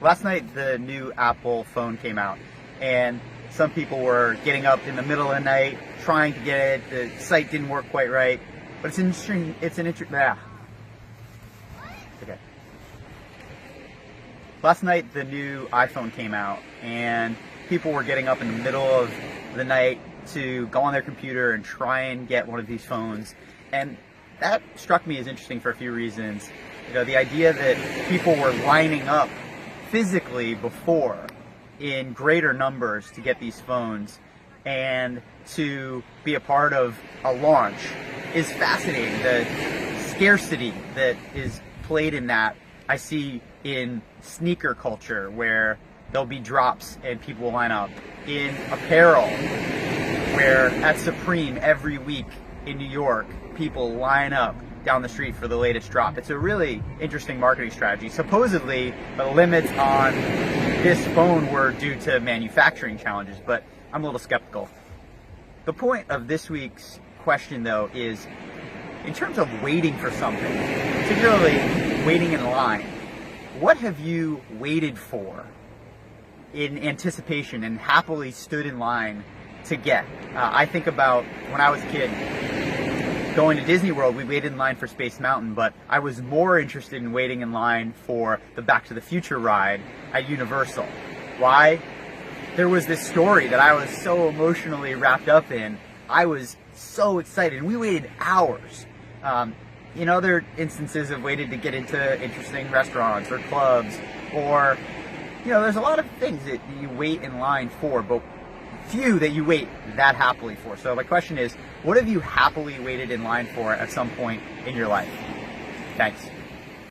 Last night, the new Apple phone came out, and some people were getting up in the middle of the night trying to get it. The site didn't work quite right, but Okay. Last night, the new iPhone came out, and people were getting up in the middle of the night to go on their computer and try and get one of these phones. And that struck me as interesting for a few reasons. You know, the idea that people were lining up physically before in greater numbers to get these phones and to be a part of a launch is fascinating. The scarcity that is played in that I see in sneaker culture, where there'll be drops and people will line up. In apparel, where at Supreme every week in New York, people line up down the street for the latest drop. It's a really interesting marketing strategy. Supposedly, the limits on this phone were due to manufacturing challenges, but I'm a little skeptical. The point of this week's question, though, is in terms of waiting for something, particularly waiting in line, what have you waited for in anticipation and happily stood in line to get? I think about when I was a kid, going to Disney World, we waited in line for Space Mountain, but I was more interested in waiting in line for the Back to the Future ride at Universal. Why? There was this story that I was so emotionally wrapped up in. I was so excited, and we waited hours. In other instances, I've waited to get into interesting restaurants or clubs, or, you know, there's a lot of things that you wait in line for, but few that you wait that happily for. So my question is, what have you happily waited in line for at some point in your life? Thanks.